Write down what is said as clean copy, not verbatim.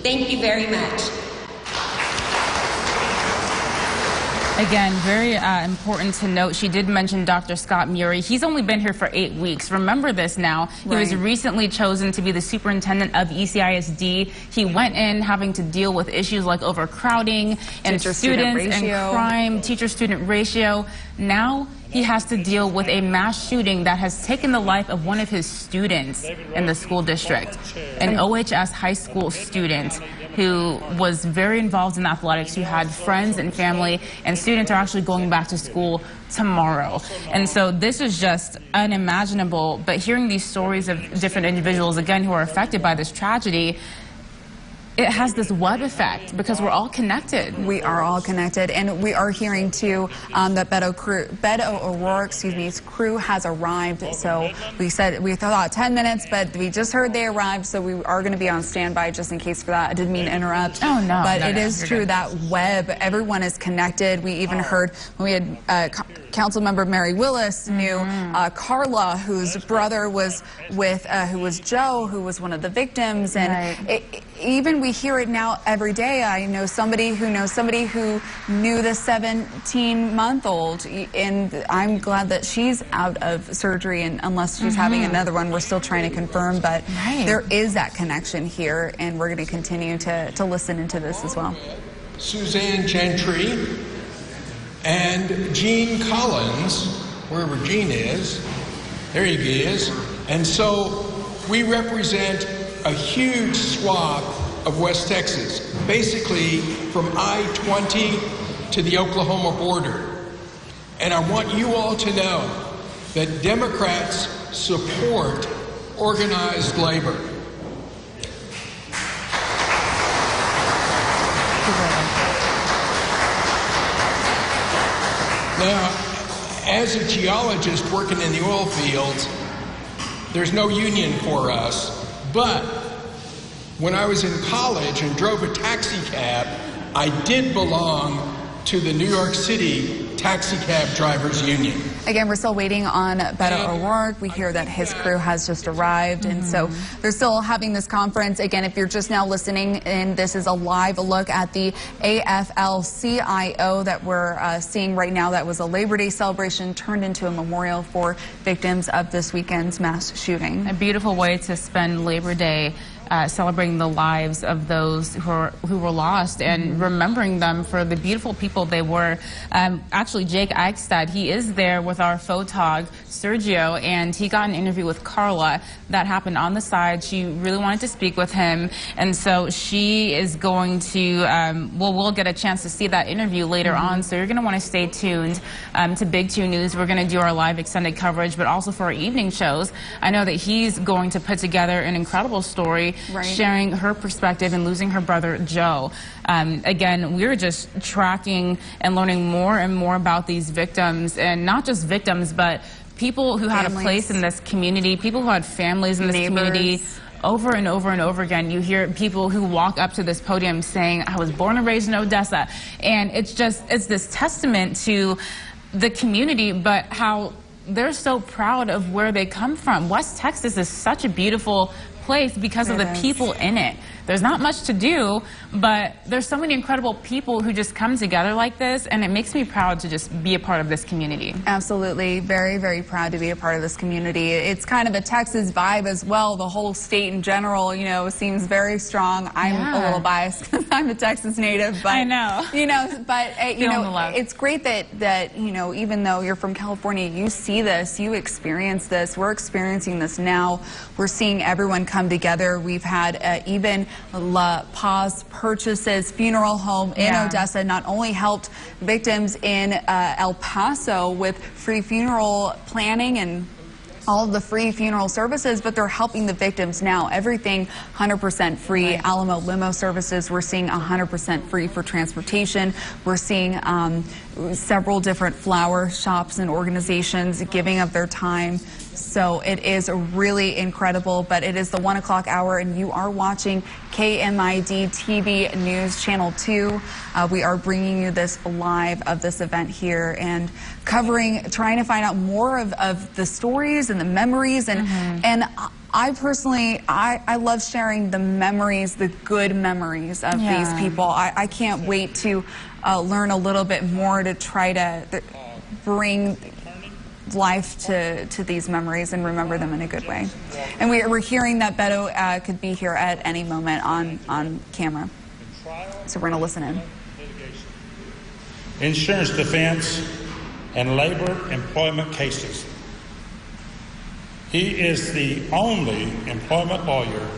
Thank you very much. Again, very important to note, she did mention Dr. Scott Murray. He's only been here for 8 weeks. Remember this now. He was recently chosen to be the superintendent of ECISD. He went in having to deal with issues like overcrowding and students and crime, teacher-student ratio. Now he has to deal with a mass shooting that has taken the life of one of his students in the school district, an OHS high school student who was very involved in athletics, who had friends and family, and students are actually going back to school tomorrow. And so this is just unimaginable, but hearing these stories of different individuals, again, who are affected by this tragedy, it has this web effect because we're all connected. We are all connected, and we are hearing too that Beto O'Rourke's crew has arrived. So we thought 10 minutes, but we just heard they arrived, so we are going to be on standby just in case for that. I didn't mean to interrupt. Oh no, but it is true that web. Everyone is connected. We even heard when we had Council Member Mary Willis knew Carla, whose brother was with, who was Joe, who was one of the victims, and even we hear it now every day. I know somebody who knows somebody who knew the 17-month-old, and I'm glad that she's out of surgery, and unless she's having another one, we're still trying to confirm, but there is that connection here, and we're going to continue to listen into this as well. Suzanne Gentry and Gene Collins, wherever Gene is, there he is, and so we represent a huge swath of West Texas, basically from I-20 to the Oklahoma border. And I want you all to know that Democrats support organized labor. Now, as a geologist working in the oil fields, there's no union for us. But when I was in college and drove a taxi cab, I did belong to the New York City Taxi Cab Drivers Union. Again, we're still waiting on Beto O'Rourke. We hear that his crew has just arrived, and so they're still having this conference. Again, if you're just now listening in, this is a live look at the AFL-CIO that we're seeing right now. That was a Labor Day celebration turned into a memorial for victims of this weekend's mass shooting. A beautiful way to spend Labor Day. Celebrating the lives of those who were lost and remembering them for the beautiful people they were. Actually, Jake Eichstad, he is there with our photog, Sergio, and he got an interview with Carla that happened on the side. She really wanted to speak with him, and so she is going to, we'll get a chance to see that interview later on, so you're going to want to stay tuned to Big 2 News. We're going to do our live extended coverage, but also for our evening shows. I know that he's going to put together an incredible story sharing her perspective and losing her brother, Joe. Again, we're just tracking and learning more and more about these victims, and not just victims, but people who had a place in this community, people who had families in this community. Over and over and over again, you hear people who walk up to this podium saying, I was born and raised in Odessa. And it's this testament to the community, but how they're so proud of where they come from. West Texas is such a beautiful place because of the people in it. There's not much to do, but there's so many incredible people who just come together like this, and it makes me proud to just be a part of this community. Absolutely. Very, very proud to be a part of this community. It's kind of a Texas vibe as well. The whole state in general, you know, seems very strong. I'm a little biased because I'm a Texas native, but I know. You know, but you know, it's great that you know, even though you're from California, you see this, you experience this. We're experiencing this now. We're seeing everyone come together. We've had even La Paz Purchases Funeral Home in Odessa not only helped victims in El Paso with free funeral planning and all of the free funeral services, but they're helping the victims now. Everything 100% free. Alamo Limo Services, we're seeing 100% free for transportation. We're seeing several different flower shops and organizations giving of their time. So it is really incredible, but it is the 1 o'clock hour, and you are watching KMID TV News Channel 2. We are bringing you this live of this event here and covering, trying to find out more of the stories and the memories and I personally, I love sharing the memories, the good memories of these people. I can't wait to learn a little bit more to try to bring life to these memories and remember them in a good way. And we're hearing that Beto could be here at any moment on camera. So we're going to listen in. Insurance defense and labor employment cases. He is the only employment lawyer